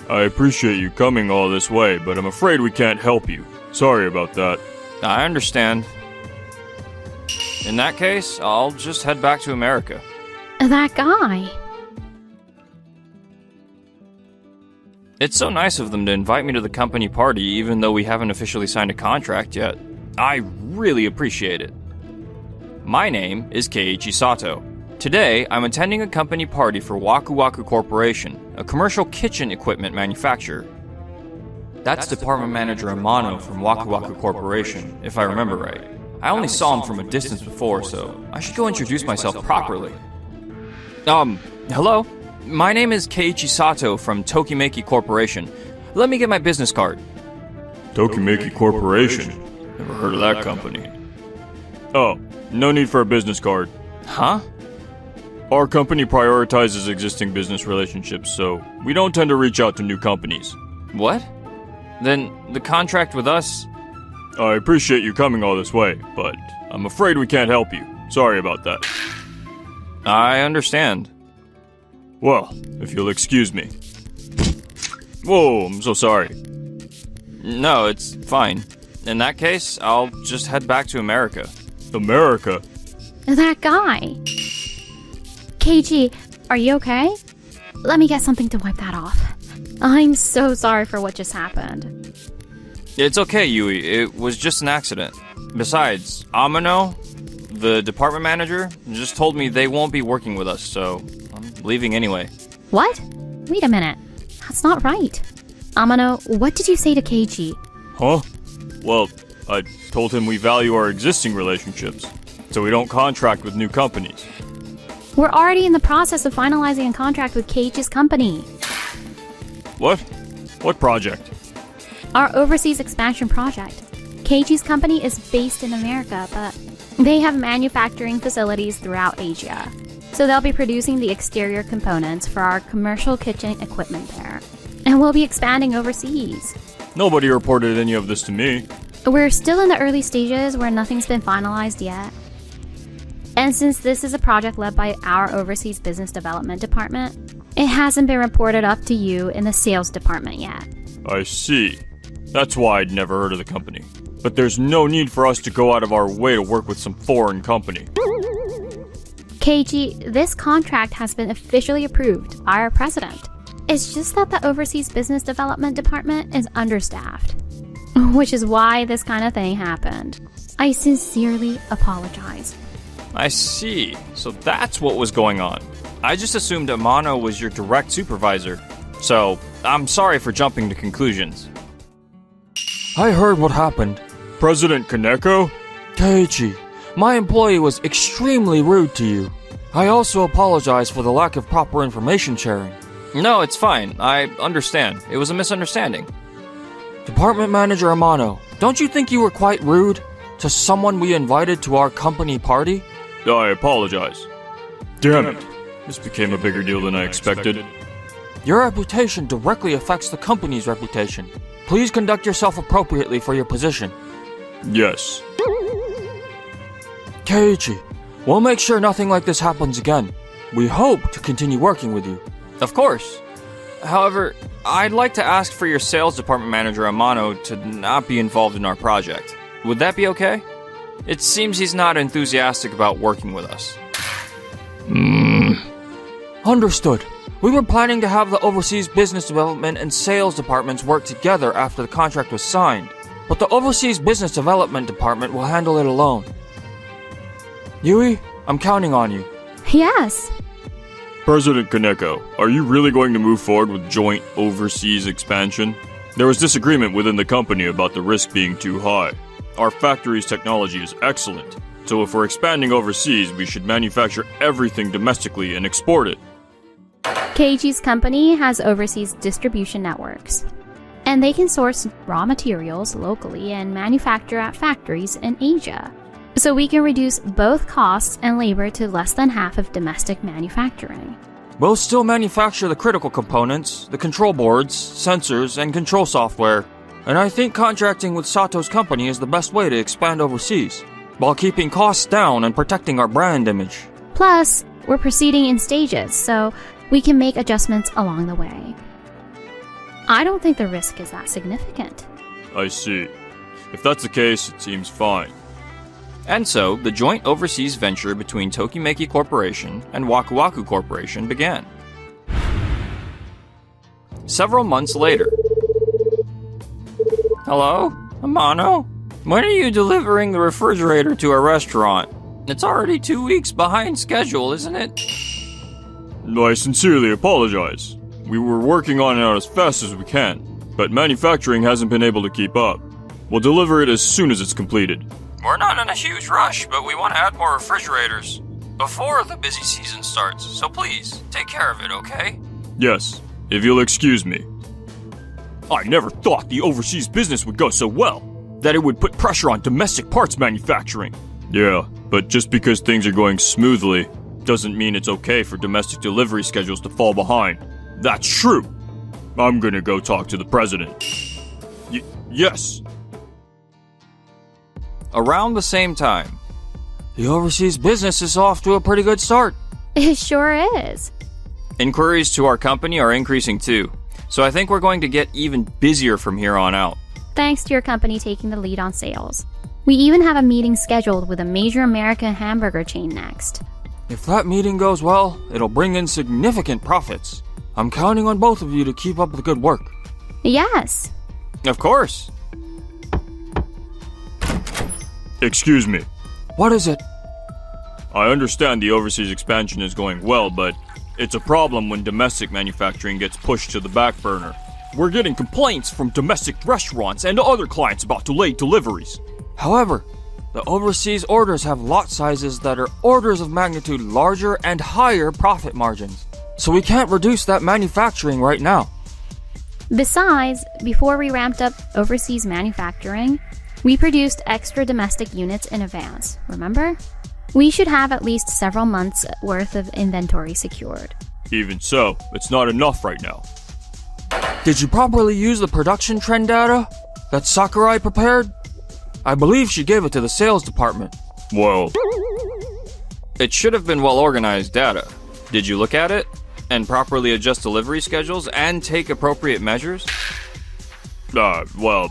I appreciate you coming all this way, but I'm afraid we can't help you. Sorry about that. I understand. In that case, I'll just head back to America. That guy. It's so nice of them to invite me to the company party even though we haven't officially signed a contract yet. I really appreciate it. My name is Keiichi Sato. Today, I'm attending a company party for Waku Waku Corporation, a commercial kitchen equipment manufacturer. That's Department Manager Amano from Waku Waku Corporation, if I remember right. I only saw him from a distance before, so I should go introduce myself properly. Hello? My name is Keiichi Sato from Tokimeki Corporation. Let me get my business card. Tokimeki Corporation? Never heard of that company. Oh, no need for a business card. Huh? Our company prioritizes existing business relationships, so we don't tend to reach out to new companies. What? Then the contract with us... I appreciate you coming all this way, but I'm afraid we can't help you. Sorry about that. I understand. Well, if you'll excuse me. Whoa, I'm so sorry. No, it's fine. In that case, I'll just head back to America. America? That guy. Keiichi, are you okay? Let me get something to wipe that off. I'm so sorry for what just happened. It's okay, Yui. It was just an accident. Besides, Amano, the department manager, just told me they won't be working with us, so I'm leaving anyway. What? Wait a minute. That's not right. Amano, what did you say to Keiichi? Huh? Well, I told him we value our existing relationships, so we don't contract with new companies. We're already in the process of finalizing a contract with Keiichi's company. What? What project? Our overseas expansion project. Keiichi's company is based in America, but they have manufacturing facilities throughout Asia. So they'll be producing the exterior components for our commercial kitchen equipment there. And we'll be expanding overseas. Nobody reported any of this to me. We're still in the early stages where nothing's been finalized yet. And since this is a project led by our overseas business development department, it hasn't been reported up to you in the sales department yet. I see. That's why I'd never heard of the company. But there's no need for us to go out of our way to work with some foreign company. Keiichi, this contract has been officially approved by our president. It's just that the overseas business development department is understaffed, which is why this kind of thing happened. I sincerely apologize. I see. So that's what was going on. I just assumed Amano was your direct supervisor. So, I'm sorry for jumping to conclusions. I heard what happened. President Kaneko? Keiichi, my employee was extremely rude to you. I also apologize for the lack of proper information sharing. No, it's fine. I understand. It was a misunderstanding. Department Manager Amano, don't you think you were quite rude to someone we invited to our company party? I apologize. Damn it. This became a bigger deal than I expected. Your reputation directly affects the company's reputation. Please conduct yourself appropriately for your position. Yes. Keiichi, we'll make sure nothing like this happens again. We hope to continue working with you. Of course. However, I'd like to ask for your sales department manager Amano to not be involved in our project. Would that be okay? It seems he's not enthusiastic about working with us. Understood. We were planning to have the overseas business development and sales departments work together after the contract was signed, but the overseas business development department will handle it alone. Yui, I'm counting on you. Yes. President Kaneko, are you really going to move forward with joint overseas expansion? There was disagreement within the company about the risk being too high. Our factory's technology is excellent, so if we're expanding overseas, we should manufacture everything domestically and export it. Keiichi's company has overseas distribution networks, and they can source raw materials locally and manufacture at factories in Asia. So we can reduce both costs and labor to less than half of domestic manufacturing. We'll still manufacture the critical components, the control boards, sensors, and control software, and I think contracting with Sato's company is the best way to expand overseas, while keeping costs down and protecting our brand image. Plus, we're proceeding in stages, so we can make adjustments along the way. I don't think the risk is that significant. I see. If that's the case, it seems fine. And so, the joint overseas venture between Tokimeki Corporation and Waku Waku Corporation began. Several months later. Hello? Amano? When are you delivering the refrigerator to our restaurant? It's already 2 weeks behind schedule, isn't it? I sincerely apologize. We were working on it as fast as we can, but manufacturing hasn't been able to keep up. We'll deliver it as soon as it's completed. We're not in a huge rush, but we want to add more refrigerators before the busy season starts, so please, take care of it, okay? Yes, if you'll excuse me. I never thought the overseas business would go so well, that it would put pressure on domestic parts manufacturing. Yeah, but just because things are going smoothly doesn't mean it's okay for domestic delivery schedules to fall behind. That's true. I'm gonna go talk to the president. Yes. Around the same time, The overseas business is off to a pretty good start. It sure is. inquiries to our company are increasing too, so I think we're going to get even busier from here on out. Thanks to your company taking the lead on sales. We even have a meeting scheduled with a major American hamburger chain next. If that meeting goes well, it'll bring in significant profits. I'm counting on both of you to keep up the good work. Yes. Of course. Excuse me. What is it? I understand the overseas expansion is going well, but it's a problem when domestic manufacturing gets pushed to the back burner. We're getting complaints from domestic restaurants and other clients about delayed deliveries. However, the overseas orders have lot sizes that are orders of magnitude larger and higher profit margins. So we can't reduce that manufacturing right now. Besides, before we ramped up overseas manufacturing, we produced extra domestic units in advance, remember? We should have at least several months worth of inventory secured. Even so, it's not enough right now. Did you properly use the production trend data that Sakurai prepared? I believe she gave it to the sales department. Well, It should have been well-organized data. Did you look at it? And properly adjust delivery schedules and take appropriate measures? well,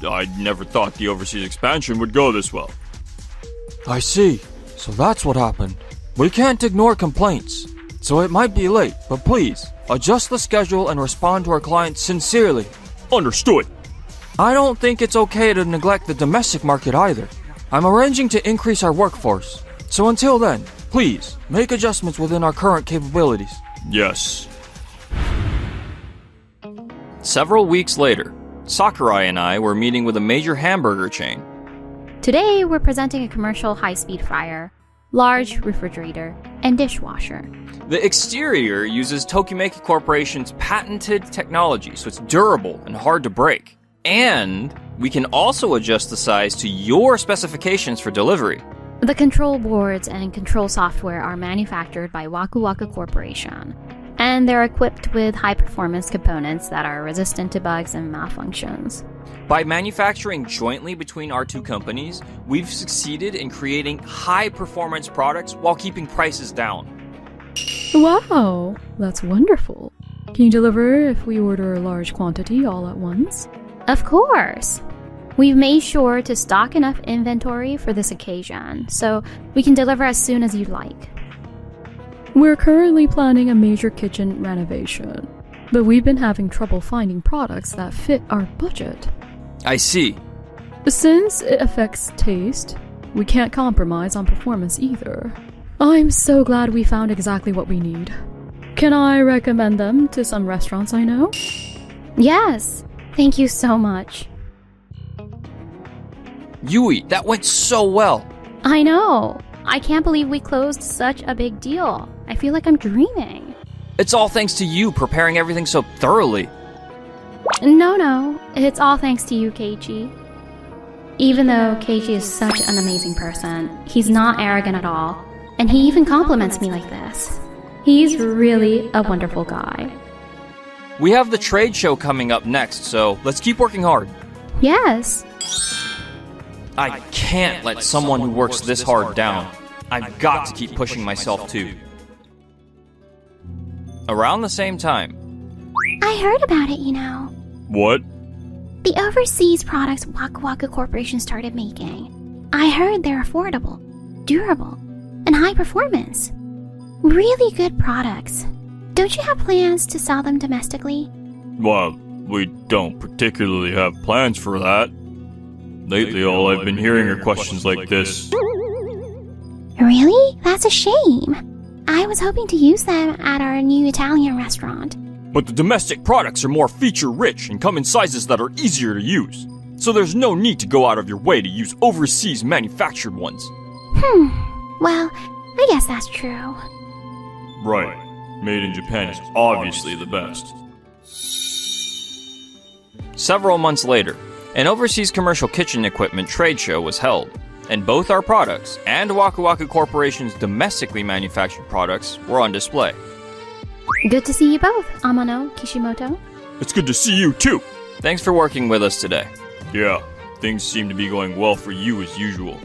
I never thought the overseas expansion would go this well. I see. So that's what happened. We can't ignore complaints. So it might be late, but please, adjust the schedule and respond to our clients sincerely. Understood. I don't think it's okay to neglect the domestic market either. I'm arranging to increase our workforce. So until then, please, make adjustments within our current capabilities. Yes. Several weeks later, Sakurai and I were meeting with a major hamburger chain. Today, we're presenting a commercial high-speed fryer, large refrigerator, and dishwasher. The exterior uses Tokimeki Corporation's patented technology, so it's durable and hard to break. And we can also adjust the size to your specifications for delivery. The control boards and control software are manufactured by Waku Waku Corporation, and they're equipped with high-performance components that are resistant to bugs and malfunctions. By manufacturing jointly between our two companies, we've succeeded in creating high-performance products while keeping prices down. Wow, that's wonderful. Can you deliver if we order a large quantity all at once? Of course! We've made sure to stock enough inventory for this occasion, so we can deliver as soon as you'd like. We're currently planning a major kitchen renovation, but we've been having trouble finding products that fit our budget. I see. Since it affects taste, we can't compromise on performance either. I'm so glad we found exactly what we need. Can I recommend them to some restaurants I know? Yes! Thank you so much. Yui, that went so well. I know! I can't believe we closed such a big deal. I feel like I'm dreaming. It's all thanks to you preparing everything so thoroughly. No, it's all thanks to you, Keiichi. Even though Keiichi is such an amazing person, he's not arrogant at all, and he even compliments me like this. He's really a wonderful guy. We have the trade show coming up next, so let's keep working hard. Yes. I can't let someone who works this hard down. I've got to keep pushing myself too. Around the same time, I heard about it, you know. What? The overseas products Waku Waku Corporation started making. I heard they're affordable, durable, and high performance. Really good products. Don't you have plans to sell them domestically? Well, we don't particularly have plans for that. Lately, all I've been hearing are questions like this. Really? That's a shame. I was hoping to use them at our new Italian restaurant. But the domestic products are more feature-rich and come in sizes that are easier to use. So there's no need to go out of your way to use overseas manufactured ones. Well, I guess that's true. Right. Made in Japan is obviously the best. Several months later, an overseas commercial kitchen equipment trade show was held, and both our products and Waku Waku Corporation's domestically manufactured products were on display. Good to see you both, Amano, Kishimoto. It's good to see you too! Thanks for working with us today. Yeah, things seem to be going well for you as usual.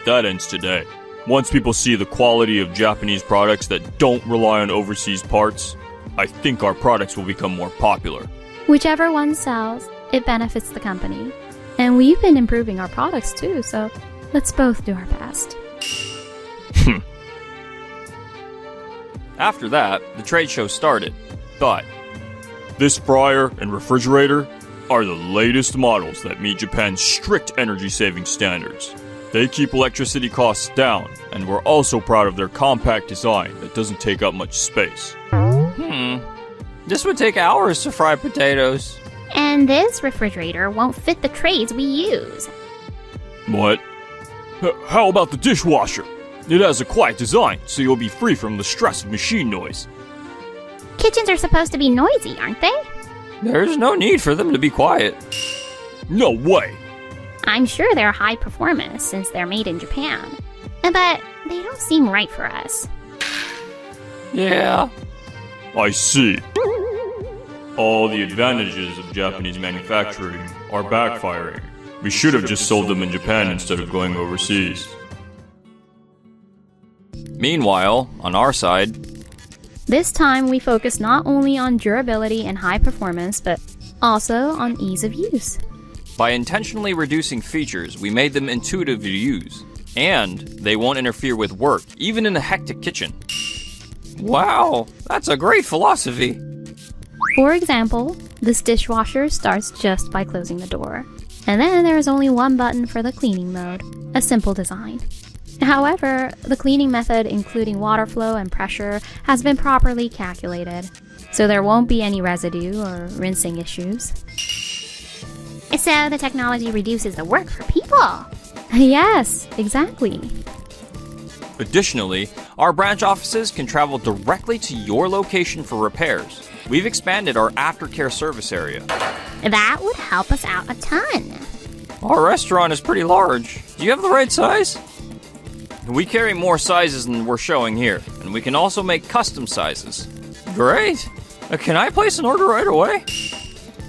That ends today. Once people see the quality of Japanese products that don't rely on overseas parts, I think our products will become more popular. Whichever one sells, it benefits the company. And we've been improving our products too, so let's both do our best. After that, the trade show started, but This fryer and refrigerator are the latest models that meet Japan's strict energy-saving standards. They keep electricity costs down, and we're also proud of their compact design that doesn't take up much space. this would take hours to fry potatoes. And this refrigerator won't fit the trays we use. What? How about the dishwasher? It has a quiet design, so you'll be free from the stress of machine noise. Kitchens are supposed to be noisy, aren't they? There's no need for them to be quiet. No way! I'm sure they're high performance since they're made in Japan. But they don't seem right for us. Yeah. I see. All the advantages of Japanese manufacturing are backfiring. We should have just sold them in Japan instead of going overseas. Meanwhile, on our side, This time we focus not only on durability and high performance, but also on ease of use. by intentionally reducing features, we made them intuitive to use. And they won't interfere with work, even in a hectic kitchen. Wow, that's a great philosophy. For example, this dishwasher starts just by closing the door. And then there is only one button for the cleaning mode, a simple design. However, the cleaning method, including water flow and pressure, has been properly calculated, so there won't be any residue or rinsing issues. So the technology reduces the work for people. Yes, exactly. Additionally, our branch offices can travel directly to your location for repairs. We've expanded our aftercare service area. That would help us out a ton. Our restaurant is pretty large. Do you have the right size? We carry more sizes than we're showing here, and we can also make custom sizes. Great! Can I place an order right away?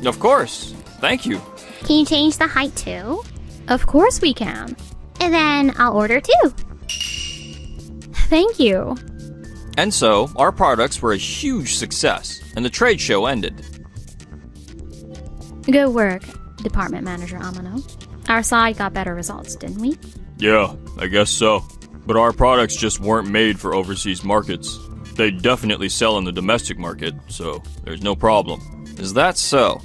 Of course. Thank you. Can you change the height too? Of course we can. And then I'll order too. Thank you. And so, our products were a huge success, and the trade show ended. Good work, Department Manager Amano. Our side got better results, didn't we? Yeah, I guess so. But our products just weren't made for overseas markets. They definitely sell in the domestic market, so there's no problem. Is that so?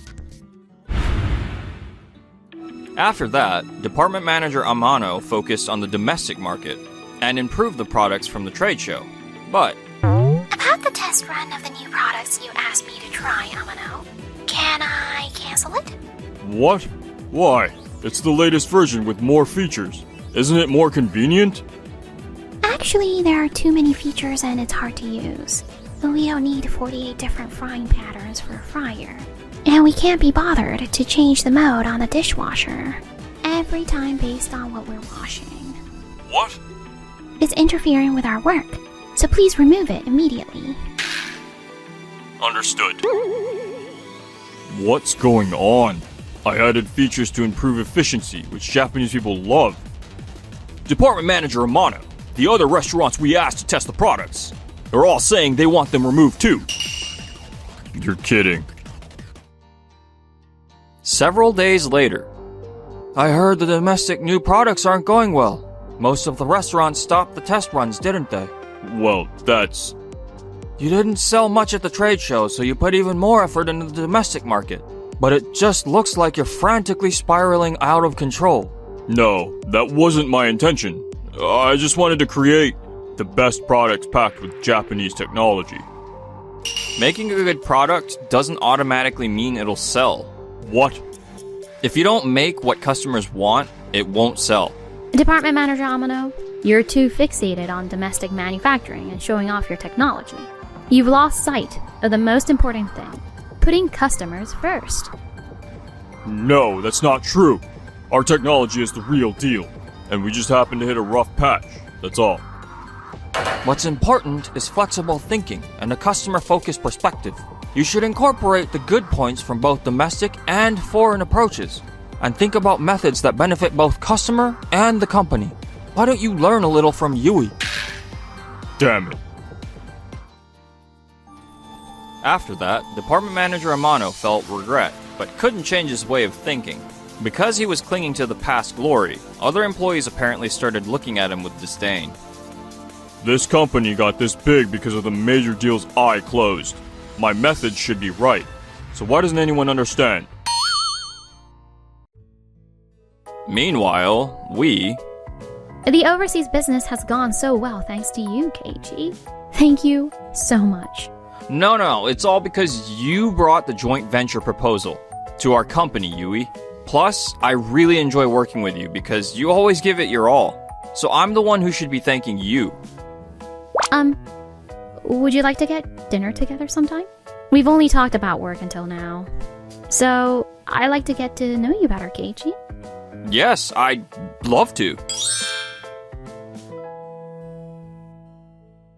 After that, Department Manager Amano focused on the domestic market and improved the products from the trade show. But About the test run of the new products you asked me to try, Amano, can I cancel it? What? Why? It's the latest version with more features. Isn't it more convenient? Actually, there are too many features and it's hard to use. We don't need 48 different frying patterns for a fryer. And we can't be bothered to change the mode on the dishwasher every time based on what we're washing. What? It's interfering with our work, so please remove it immediately. Understood. What's going on? I added features to improve efficiency, which Japanese people love. Department Manager Amano, the other restaurants we asked to test the products, they're all saying they want them removed too. You're kidding. Several days later, I heard the domestic new products aren't going well. Most of the restaurants stopped the test runs, didn't they? Well, that's... You didn't sell much at the trade show, so you put even more effort into the domestic market. But it just looks like you're frantically spiraling out of control. No, that wasn't my intention. I just wanted to create the best products packed with Japanese technology. making a good product doesn't automatically mean it'll sell. What? If you don't make what customers want, it won't sell. Department Manager Amano, you're too fixated on domestic manufacturing and showing off your technology. You've lost sight of the most important thing, putting customers first. No, that's not true. Our technology is the real deal, and we just happen to hit a rough patch, that's all. What's important is flexible thinking and a customer-focused perspective. You should incorporate the good points from both domestic and foreign approaches, and think about methods that benefit both customer and the company. Why don't you learn a little from Yui? Damn it. After that, Department Manager Amano felt regret, but couldn't change his way of thinking. Because he was clinging to the past glory, other employees apparently started looking at him with disdain. This company got this big because of the major deals I closed. My methods should be right. So why doesn't anyone understand? Meanwhile, The overseas business has gone so well thanks to you, Keiichi. Thank you so much. No, it's all because you brought the joint venture proposal to our company, Yui. Plus, I really enjoy working with you because you always give it your all. So I'm the one who should be thanking you. Would you like to get dinner together sometime? We've only talked about work until now. So, I like to get to know you better, Keiichi. Yes, I'd love to.